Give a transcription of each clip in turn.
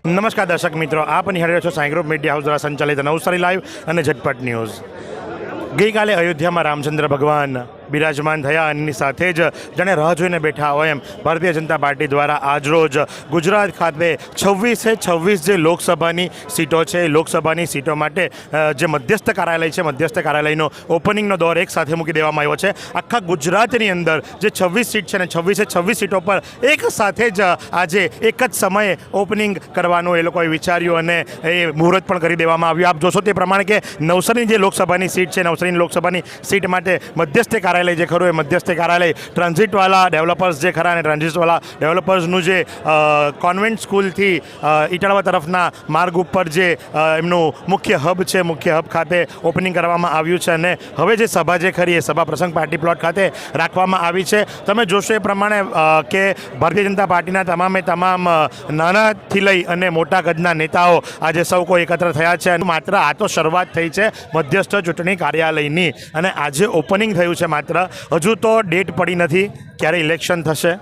નમસ્કાર દર્શક મિત્રો, આપ નિહાળી રહ્યા છો સાંઈ ગ્રુપ મીડિયા હાઉસ દ્વારા સંચાલિત નવસારી લાઈવ અને ઝટપટ ન્યૂઝ। ગઈકાલે અયોધ્યામાં રામચંદ્ર ભગવાન બિરાજમાન થયા અને સાથે જ જાણે રાહ જોઈને બેઠા હોય એમ ભારતીય જનતા પાર્ટી દ્વારા આજરોજ ગુજરાત ખાતે 26 જે લોકસભાની સીટો છે, લોકસભાની સીટો માટે જે મધ્યસ્થ કાર્યાલય છે, મધ્યસ્થ કાર્યાલયનો ઓપનિંગનો દોર એક સાથે મૂકી દેવામાં આવ્યો છે। આખા ગુજરાતની અંદર જે 26 સીટ છે ને 26 સીટો પર એક સાથે જ આજે એક જ સમયે ઓપનિંગ કરવાનું એ લોકોએ વિચાર્યું અને એ મુહૂર્ત પણ કરી દેવામાં આવ્યું। આપ જોશો તે પ્રમાણે કે નવસારીની જે લોકસભાની સીટ છે, નવસારીની લોકસભાની સીટ માટે મધ્યસ્થ કાર્યાલય જે ખરું એ મધ્યસ્થ કાર્યાલય ટ્રાન્ઝિટવાળા ડેવલપર્સ જે ખરા અને ટ્રાન્ઝિટવાળા ડેવલપર્સનું જે કોન્વેન્ટ સ્કૂલથી ઇટાળવા તરફના માર્ગ ઉપર જે એમનું મુખ્ય હબ છે, મુખ્ય હબ ખાતે ઓપનિંગ કરવામાં આવ્યું છે અને હવે જે સભા જે ખરી એ સભા પ્રસંગ પાર્ટી પ્લોટ ખાતે રાખવામાં આવી છે। તમે જોશો એ પ્રમાણે કે ભારતીય જનતા પાર્ટીના તમામે તમામ નાનાથી લઈ અને મોટા કદના નેતાઓ આજે સૌ કોઈ એકત્ર થયા છે અને માત્ર આ તો શરૂઆત થઈ છે મધ્યસ્થ ચૂંટણી કાર્યાલયની અને આજે ઓપનિંગ થયું છે। માત્ર હજુ તો ડેટ પડી નથી ક્યારે ઇલેક્શન થશે,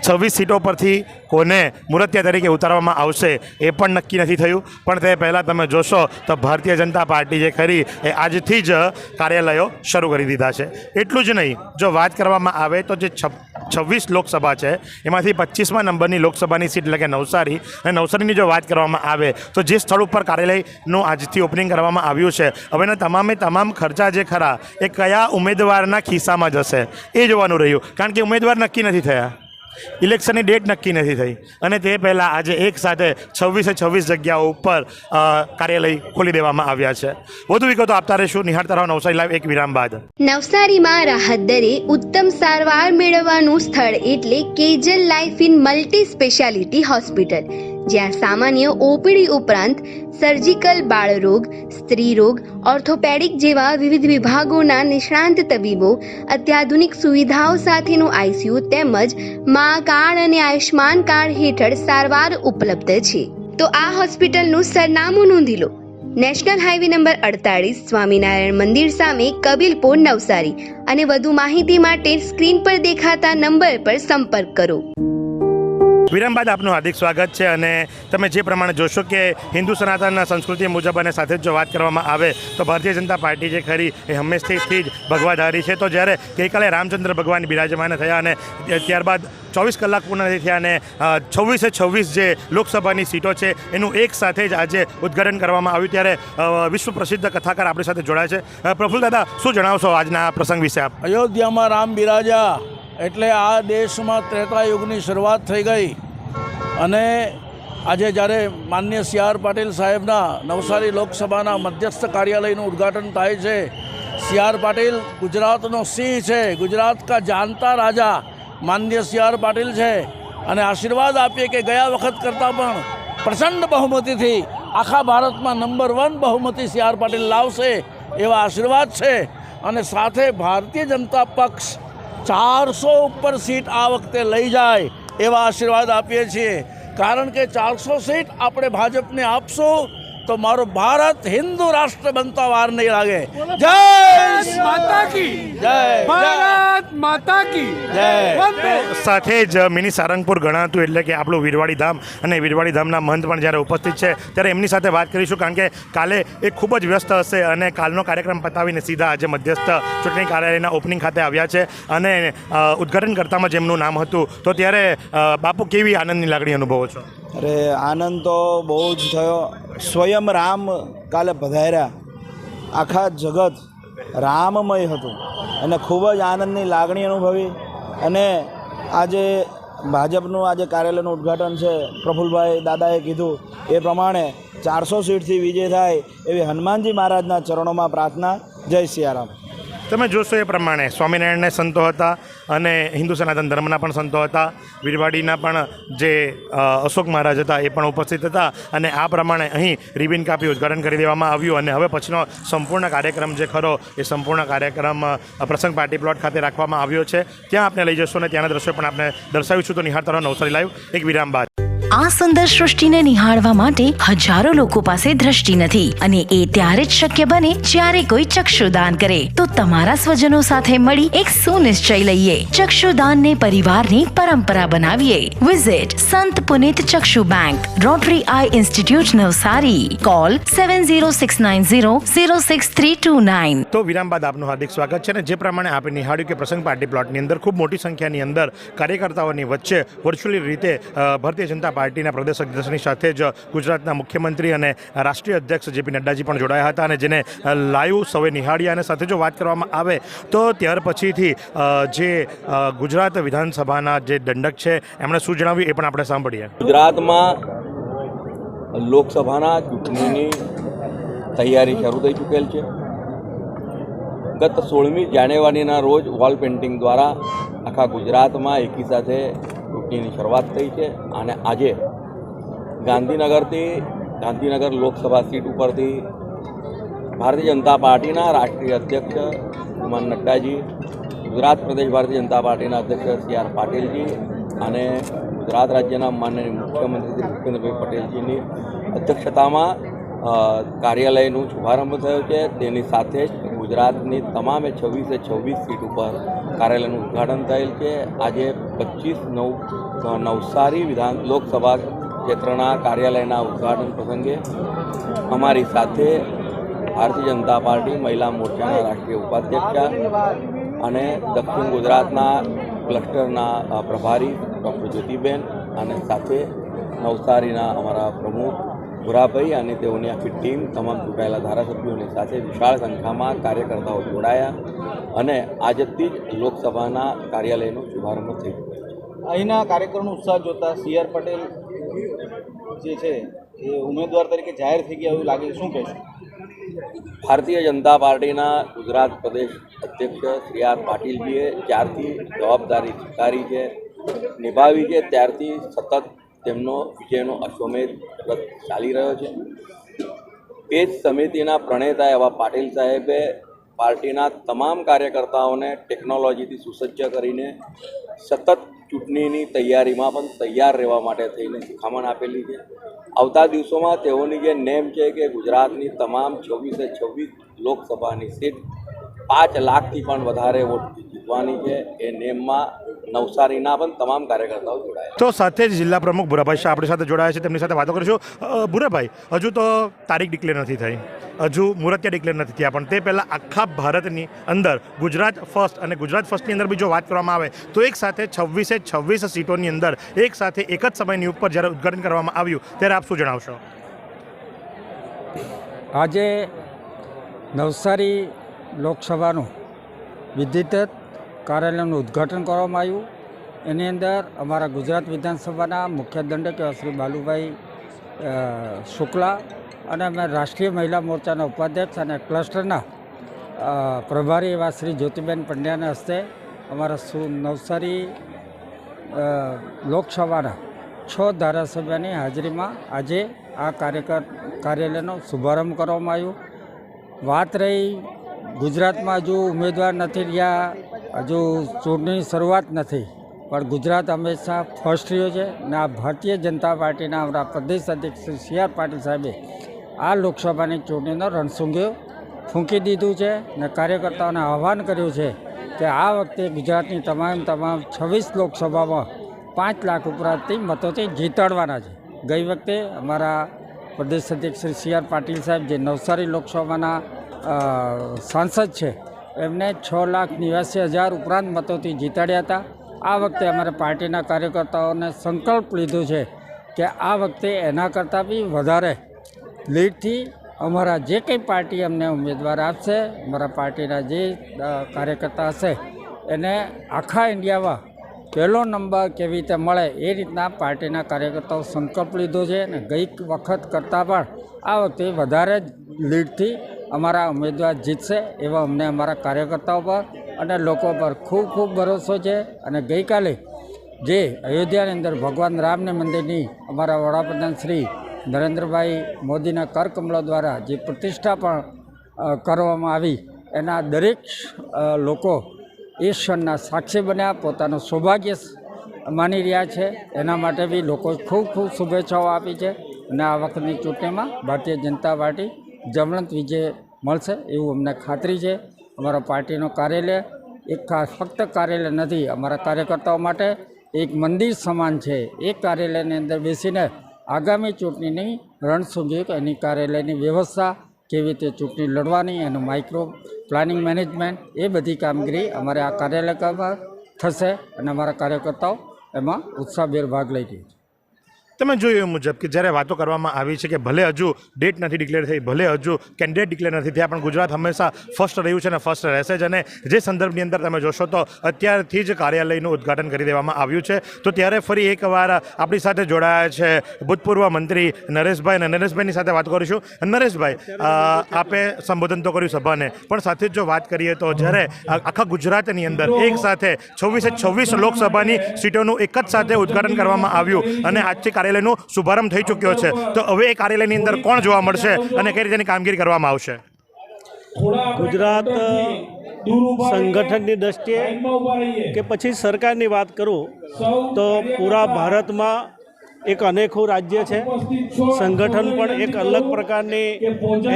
26 સીટો પરથી કોને મુરતિયા તરીકે ઉતારવામાં આવશે એ પણ નક્કી નથી થયું। પણ તે પહેલાં તમે જોશો તો ભારતીય જનતા પાર્ટી જે ખરી એ આજથી જ કાર્યાલયો શરૂ કરી દીધા છે। એટલું જ નહીં, જો વાત કરવામાં આવે તો જે 26 લોકસભા છે એમાંથી 25મા નંબરની લોકસભાની સીટ એટલે કે નવસારી, અને નવસારીની જો વાત કરવામાં આવે તો જે સ્થળ ઉપર કાર્યાલયનું આજથી ઓપનિંગ કરવામાં આવ્યું છે હવેના તમામ ખર્ચા જે ખરા એ કયા ઉમેદવારના ખિસ્સામાં જશે એ જોવાનું રહ્યું, કારણ કે ઉમેદવાર નક્કી નથી થયા, ઇલેક્શનની ડેટ નક્કી નથી થઈ અને તે પહેલાં આજે એક સાથે 26 જગ્યાઓ ઉપર કાર્યાલય ખોલી દેવામાં આવ્યા છે। વધુ વિગતો આપતા રહીશું, નિહાળતા રહો નવસારી લાઈવ એક વિરામ બાદ। નવસારીમાં રાહત દરે ઉત્તમ સારવાર મેળવવાનું સ્થળ એટલે Kejal life in multi speciality hospital, જ્યાં સામાન્ય ઓપીડી ઉપરાંત સર્જિકલ, બાળરોગ, સ્ત્રી રોગ, ઓર્થોપેડિક જેવા વિવિધ વિભાગોના નિષ્ણાંત તબીબો, અત્યાધુનિક સુવિધાઓ સાથેનું આઈસીયુ તેમજ મા કાર્ડ અને આયુષ્માન કાર્ડ હેઠળ સારવાર ઉપલબ્ધ છે। તો આ હોસ્પિટલનું સરનામું નોંધી લો, નેશનલ હાઈવે નંબર 48 સ્વામિનારાયણ મંદિર સામે, કબીલપુર, નવસારી। અને વધુ માહિતી માટે સ્ક્રીન પર દેખાતા નંબર પર સંપર્ક કરો। વિરામ બાદ આપનું હાર્દિક સ્વાગત છે અને તમે જે પ્રમાણે જોશો કે હિન્દુ સનાતન સંસ્કૃતિ મુજબ અને સાથે જ જો વાત કરવામાં આવે તો ભારતીય જનતા પાર્ટી જે ખરી એ હંમેશથી જ ભગવાધારી છે। તો જ્યારે ગઈકાલે રામચંદ્ર ભગવાન બિરાજમાન થયા અને ત્યારબાદ 24 કલાક પૂર્ણ નથી થયા અને 26 જે લોકસભાની સીટો છે એનું એક સાથે જ આજે ઉદ્ઘાટન કરવામાં આવ્યું, ત્યારે વિશ્વ પ્રસિદ્ધ કથાકાર આપણી સાથે જોડાય છે। પ્રફુલ્લ દાદા, શું જણાવશો આજના આ પ્રસંગ વિશે આપ? અયોધ્યામાં રામ બિરાજા એટલે આ દેશમાં ત્રેતા યુગની શરૂઆત થઈ ગઈ અને આજે જ્યારે માનનીય સી.આર. પાટીલ સાહેબના નવસારી લોકસભાના મધ્યસ્થ કાર્યાલયનું ઉદ્ઘાટન થાય છે। સી.આર. પાટીલ ગુજરાતનો સિંહ છે, ગુજરાત કા જાણતા રાજા માનનીય સી.આર. પાટીલ છે અને આશીર્વાદ આપીએ કે ગયા વખત કરતાં પણ પ્રચંડ બહુમતીથી આખા ભારતમાં નંબર 1 બહુમતી સી.આર. પાટીલ લાવશે એવા આશીર્વાદ છે અને સાથે ભારતીય જનતા પક્ષ 400 ઉપર સીટ આ વખતે લઈ જાય એવા આશીર્વાદ આપીએ છીએ, કારણ કે 400 સીટ આપણે ભાજપને આપશું તો મારો ભારત હિન્દુ રાષ્ટ્ર બનતા વાર નહીં લાગે। જય માતા કી જય, ભારત માતા કી જય। સાથે જ મિની સારંગપુર ગણાતું એટલે કે આપણું વીરવાડી ધામ અને વીરવાડી ધામના મહંત પણ જ્યારે ઉપસ્થિત છે ત્યારે એમની સાથે વાત કરીશું, કારણ કે કાલે એ ખૂબ જ વ્યસ્ત હશે અને કાલનો કાર્યક્રમ પતાવીને સીધા આજે મધ્યસ્થ ચૂંટણી કાર્યાલયના ઓપનિંગ ખાતે આવ્યા છે અને ઉદ્ઘાટન કરતામાં જેમનું નામ હતું તો ત્યારે બાપુ કેવી આનંદની લાગણી અનુભવો છો? અરે આનંદ તો બહુ જ થયો। સ્વયં રામ કાલે પધાર્યા, આખા જગત રામમય હતું અને ખૂબ જ આનંદની લાગણી અનુભવી અને આજે ભાજપનું આજે કાર્યાલયનું ઉદ્ઘાટન છે, પ્રફુલ્લભાઈ દાદાએ કીધું એ પ્રમાણે 400 સીટથી વિજય થાય એવી હનુમાનજી મહારાજના ચરણોમાં પ્રાર્થના। જય સિયારામ। તમે જોશો એ પ્રમાણે સ્વામિનારાયણના સંતો હતા અને હિન્દુ સનાતન ધર્મના પણ સંતો હતા, વીરવાડીના પણ જે અશોક મહારાજ હતા એ પણ ઉપસ્થિત હતા અને આ પ્રમાણે અહીં રિબિન કાપી ઉદ્ઘાટન કરી દેવામાં આવ્યું અને હવે પછીનો સંપૂર્ણ કાર્યક્રમ જે ખરો એ સંપૂર્ણ કાર્યક્રમ પ્રસંગ પાર્ટી પ્લોટ ખાતે રાખવામાં આવ્યો છે। ત્યાં આપણે લઈ જશો અને ત્યાંના દ્રશ્યો પણ આપણે દર્શાવીશું। તો નિહાળતા રહો નવસારી લાઈવ એક વિરામ બાદ। આ સુંદર સૃષ્ટિને નિહાળવા માટે હજારો લોકો પાસે દ્રષ્ટિ નથી અને એ ત્યારે જ શક્ય બને જ્યારે કોઈ ચક્ષુદાન કરે. તો તમારા સ્વજનો સાથે મળી એક સુનિશ્ચય લઈએ. ચક્ષુદાનને પરિવારની પરંપરા બનાવીએ. Visit Sant Punit Chakshu Bank, Rotary Eye Institute Navsari. Call 7069006329. તો વિરામ બાદ આપનું હાર્દિક સ્વાગત છે. અને જે પ્રમાણે આપણે નિહાળ્યું કે પ્રસંગ પાર્ટી પ્લોટની અંદર ખૂબ મોટી સંખ્યાની અંદર કાર્યકર્તાઓની વચ્ચે વર્ચ્યુઅલી રીતે ભારતીય જનતા પાર્ટીના પ્રદેશ અધ્યક્ષની સાથે જ ગુજરાતના મુખ્યમંત્રી અને રાષ્ટ્રીય અધ્યક્ષ જેપી નડ્ડાજી પણ જોડાયા હતા અને જેને લાઈવ સૌએ નિહાળ્યા. અને સાથે જો વાત કરવામાં આવે તો ત્યાર પછીથી જે ગુજરાત વિધાનસભાના જે દંડક છે એમણે શું જણાવ્યું એ પણ આપણે સાંભળીએ. ગુજરાતમાં લોકસભાના ચૂંટણીની તૈયારી શરૂ થઈ ચૂકેલ છે. ગત 16મી જાન્યુઆરીના રોજ વોલ પેઇન્ટિંગ દ્વારા આખા ગુજરાતમાં એકી સાથે ચૂંટણીની શરૂઆત થઈ છે અને આજે ગાંધીનગર લોકસભા સીટ ઉપરથી ભારતીય જનતા પાર્ટીના રાષ્ટ્રીય અધ્યક્ષ શ્રીમાન નડ્ડાજી, ગુજરાત પ્રદેશ ભારતીય જનતા પાર્ટીના અધ્યક્ષ સી આર પાટીલજી અને ગુજરાત રાજ્યના માનનીય મુખ્યમંત્રી શ્રી ભૂપેન્દ્રભાઈ પટેલજીની અધ્યક્ષતામાં કાર્યાલયનું શુભારંભ થયો છે. તેની સાથે જ ગુજરાતની તમામે 26 સીટ ઉપર કાર્યાલયનું ઉદ્ઘાટન થયેલ છે. આજે 25 નવસારી લોકસભા ક્ષેત્રના કાર્યાલયના ઉદ્ઘાટન પ્રસંગે અમારી સાથે ભારતીય જનતા પાર્ટી મહિલા મોરચાના રાષ્ટ્રીય ઉપાધ્યક્ષા અને દક્ષિણ ગુજરાતના ક્લસ્ટરના પ્રભારી ડૉક્ટર જ્યોતિબેન અને સાથે નવસારીના અમારા પ્રમુખ ભુરાભાઈ અને તેઓની આખી ટીમ, તમામ ચૂંટાયેલા ધારાસભ્યોની સાથે વિશાળ સંખ્યામાં કાર્યકર્તાઓ જોડાયા અને આજથી જ લોકસભાના કાર્યાલયનો શુભારંભ થઈ ગયો. અહીંના કાર્યકરોનો ઉત્સાહ જોતા સી આર પટેલ જે છે એ ઉમેદવાર તરીકે જાહેર થઈ ગયા એવું લાગે છે, શું કહેશો? ભારતીય જનતા પાર્ટીના ગુજરાત પ્રદેશ અધ્યક્ષ શ્રી આર પાટીલજીએ જ્યારથી જવાબદારી સ્વીકારી છે, નિભાવી છે, ત્યારથી સતત તેમનો વિજયનો અશ્વમેધ રથ ચાલી રહ્યો છે. એ જ સમિતિના પ્રણેતા એવા પાટીલ સાહેબે પાર્ટીના તમામ કાર્યકર્તાઓને ટેકનોલોજીથી સુસજ્જ કરીને સતત ચૂંટણીની તૈયારીમાં પણ તૈયાર રહેવા માટે થઈને શિખામણ આપેલી છે. આવતા દિવસોમાં તેઓની જે નેમ છે કે ગુજરાતની તમામ 26 લોકસભાની સીટ 5 લાખથી પણ વધારે વોટથી જીતવાની છે. એ નેમમાં નવસારીના પણ તમામ કાર્યકર્તાઓ જોડાયા. તો સાથે જ જિલ્લા પ્રમુખ ભુરાભાઈ શાહ આપણી સાથે જોડાયા છે, તેમની સાથે વાતો કરીશું. ભુરાભાઈ, હજુ તો તારીખ ડિક્લેર નથી થઈ, હજુ મુહૂર્તિયા ડિક્લેર નથી થયા, પણ તે પહેલાં આખા ભારતની અંદર ગુજરાત ફર્સ્ટ અને ગુજરાત ફર્સ્ટની અંદર બી જો વાત કરવામાં આવે તો એક સાથે 26 સીટોની અંદર એક સાથે એક જ સમયની ઉપર જ્યારે ઉદ્ઘાટન કરવામાં આવ્યું ત્યારે આપ શું જણાવશો? આજે નવસારી લોકસભાનું વિધિવત કાર્યાલયનું ઉદ્ઘાટન કરવામાં આવ્યું. એની અંદર અમારા ગુજરાત વિધાનસભાના મુખ્ય દંડક એવા શ્રી બાલુભાઈ શુક્લા અને અમે રાષ્ટ્રીય મહિલા મોરચાના ઉપાધ્યક્ષ અને ક્લસ્ટરના પ્રભારી એવા શ્રી જ્યોતિબેન પંડ્યાના હસ્તે અમારા નવસારી લોકસભાના 6 ધારાસભ્યની હાજરીમાં આજે આ કાર્યાલયનો શુભારંભ કરવામાં આવ્યો. વાત રહી ગુજરાતમાં હજુ ઉમેદવાર નથી રહ્યા, હજુ ચૂંટણીની શરૂઆત નથી, પણ ગુજરાત હંમેશા ફર્સ્ટ રહ્યો છે અને આ ભારતીય જનતા પાર્ટીના અમારા પ્રદેશ અધ્યક્ષ શ્રી સી આર પાટીલ સાહેબે આ લોકસભાની ચૂંટણીનો રણસુંગીઓ ફૂંકી દીધું છે અને કાર્યકર્તાઓને આહ્વાન કર્યું છે કે આ વખતે ગુજરાતની તમામ 26 લોકસભામાં 5 લાખ ઉપરાંતથી મતોથી જીતાડવાના છે. ગઈ વખતે અમારા પ્રદેશ અધ્યક્ષ શ્રી સી આર પાટીલ સાહેબ જે નવસારી લોકસભાના સાંસદ છે એમને 6,89,000 ઉપરાંત મતોથી જીતાડ્યા હતા. આ વખતે અમારે પાર્ટીના કાર્યકર્તાઓને સંકલ્પ લીધો છે કે આ વખતે એના કરતાં બી વધારે લીડથી અમારા જે કંઈ પાર્ટી અમને ઉમેદવાર આપશે, અમારા પાર્ટીના જે કાર્યકર્તા હશે એને આખા ઇન્ડિયામાં પહેલો નંબર કેવી રીતે મળે એ રીતના પાર્ટીના કાર્યકર્તાઓ સંકલ્પ લીધો છે અને ગઈ વખત કરતાં પણ આ વખતે વધારે લીડથી અમારા ઉમેદવાર જીતશે એવા અમને અમારા કાર્યકર્તાઓ પર અને લોકો પર ખૂબ ખૂબ ભરોસો છે. અને ગઈકાલે જે અયોધ્યાની અંદર ભગવાન રામને મંદિરની અમારા વડાપ્રધાન શ્રી નરેન્દ્રભાઈ મોદીના કરકમળો દ્વારા જે પ્રતિષ્ઠા પણ કરવામાં આવી એના દરેક લોકો એ ક્ષણના સાક્ષી બન્યા, પોતાનું સૌભાગ્ય માની રહ્યા છે. એના માટે બી લોકો ખૂબ ખૂબ શુભેચ્છાઓ આપી છે અને આ વખતની ચૂંટણીમાં ભારતીય જનતા પાર્ટી જબરદસ્ત વિજય મળશે એવું અમને ખાતરી છે. અમારા પાર્ટીનું કાર્યાલય ફક્ત કાર્યાલય નથી, અમારા કાર્યકર્તાઓ માટે એક મંદિર સમાન છે. એ કાર્યાલયની અંદર બેસીને આગામી ચૂંટણીની રણસુંજી એની કાર્યાલયની વ્યવસ્થા કેવી રીતે ચૂંટણી લડવાની એનું માઇક્રો પ્લાનિંગ મેનેજમેન્ટ એ બધી કામગીરી અમારે આ કાર્યાલયમાં થશે અને અમારા કાર્યકર્તાઓ એમાં ઉત્સાહભેર ભાગ લઈ રહ્યા છે. તમે જોયું એ મુજબ કે જ્યારે વાતો કરવામાં આવી છે કે ભલે હજુ ડેટ નથી ડિક્લેર થઈ, ભલે હજુ કેન્ડિડેટ ડિક્લેર નથી થયા, પણ ગુજરાત હંમેશા ફર્સ્ટ રહ્યું છે અને ફર્સ્ટ રહેશે જ. અને જે સંદર્ભની અંદર તમે જોશો તો અત્યારથી જ કાર્યાલયનું ઉદ્ઘાટન કરી દેવામાં આવ્યું છે. તો ત્યારે ફરી એકવાર આપણી સાથે જોડાયા છે ભૂતપૂર્વ મંત્રી નરેશભાઈ, અને નરેશભાઈની સાથે વાત કરીશું. નરેશભાઈ, આપે સંબોધન તો કર્યું સભાને, પણ સાથે જ જો વાત કરીએ તો જ્યારે આખા ગુજરાતની અંદર એક સાથે 26 લોકસભાની સીટોનું એક જ સાથે ઉદ્ઘાટન કરવામાં આવ્યું અને આજથી કાર્યાલયનો શુભારંભ થઈ ચૂક્યો છે, તો હવે એ કાર્યાલયની અંદર કોણ જોવા મળશે અને કઈ રીતેની કામગીરી કરવામાં આવશે? ગુજરાત સંગઠનની દ્રષ્ટિએ કે પછી સરકારની વાત કરું તો પૂરા ભારતમાં એક અનેકું રાજ્ય છે. સંગઠન પણ એક અલગ પ્રકારની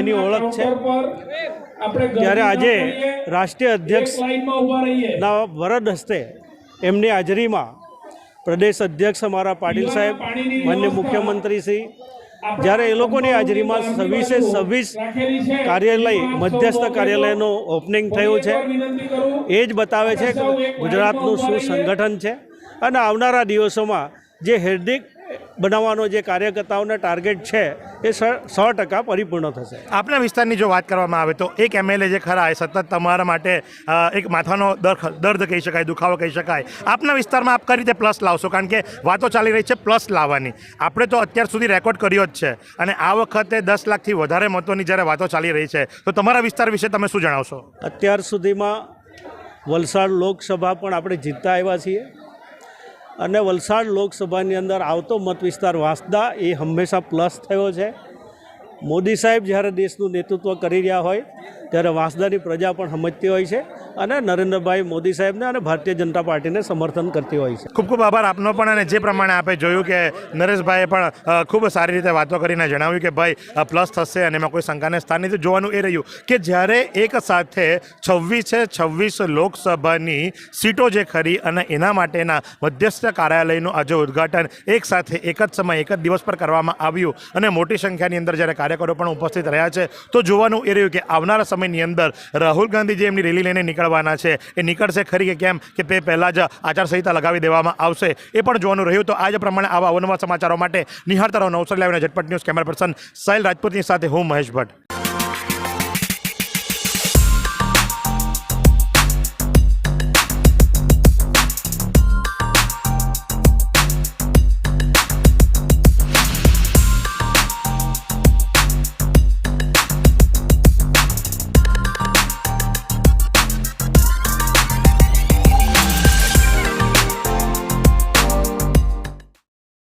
એની ઓળખ છે. ત્યારે આજે રાષ્ટ્રીય અધ્યક્ષના વરદ હસ્તે એમની હાજરીમાં પ્રદેશ અધ્યક્ષ અમારા પાટીલ સાહેબ, માન્ય મુખ્યમંત્રી શ્રી, જ્યારે એ લોકોની હાજરીમાં 26 કાર્યાલય મધ્યસ્થ કાર્યાલયનું ઓપનિંગ થયું છે, એ જ બતાવે છે કે ગુજરાતનું શું સંગઠન છે. અને આવનારા દિવસોમાં જે હેર્ડિક બનાવવાનો જે કાર્યકર્તાઓના ટાર્ગેટ છે એ 100% પરિપૂર્ણ થશે. આપના વિસ્તારની જો વાત કરવામાં આવે તો એક MLA જે ખરા એ સતત તમારા માટે એક માથાનો દર્દ કહી શકાય, દુખાવો કહી શકાય. આપના વિસ્તારમાં આપ કઈ રીતે પ્લસ લાવશો? કારણ કે વાતો ચાલી રહી છે પ્લસ લાવવાની. આપણે તો અત્યાર સુધી રેકોર્ડ કર્યો જ છે અને આ વખતે 10 લાખથી વધારે મતોની જ્યારે વાતો ચાલી રહી છે, તો તમારા વિસ્તાર વિશે તમે શું જણાવશો? અત્યાર સુધીમાં વલસાડ લોકસભા પણ આપણે જીતતા આવ્યા છીએ અને વલસાડ લોકસભાની અંદર આવતો મત વિસ્તાર વાંસદા એ હંમેશા પ્લસ થયો છે. મોદી સાહેબ જ્યારે દેશનું નેતૃત્વ કરી રહ્યા હોય ત્યારે વાંસદાની પ્રજા પણ સમજતી હોય છે અને નરેન્દ્રભાઈ મોદી સાહેબને અને ભારતીય જનતા પાર્ટીને સમર્થન કરતી હોય છે. ખૂબ ખૂબ આભાર આપનો પણ. અને જે પ્રમાણે આપણે જોયું કે નરેશભાઈએ પણ ખૂબ સારી રીતે વાતો કરીને જણાવ્યું કે ભાઈ પ્લસ થશે અને એમાં કોઈ શંકાને સ્થાન નથી. જોવાનું એ રહ્યું કે જ્યારે એક સાથે 26 લોકસભાની સીટો જે ખરી અને એના માટેના મધ્યસ્થ કાર્યાલયનું આજે ઉદ્ઘાટન એક સાથે એક જ સમય એક જ દિવસ પર કરવામાં આવ્યું અને મોટી સંખ્યાની અંદર જ્યારે કાર્યકરો પણ ઉપસ્થિત રહ્યા છે, તો જોવાનું એ રહ્યું કે આવનારા સમયની અંદર રાહુલ ગાંધી જે એમની રેલી લઈને નીકળવાના છે એ નીકળશે ખરી કે કેમ, કે તે પહેલાં જ આચારસંહિતા લગાવી દેવામાં આવશે, એ પણ જોવાનું રહ્યું. તો આ જ પ્રમાણે આવા અવનવા સમાચારો માટે નિહાળતા રહો નવસારી લાઈવના ઝટપટ ન્યૂઝ. કેમેરા પર્સન સાહિલ રાજપૂતની સાથે હું મહેશ ભટ્ટ.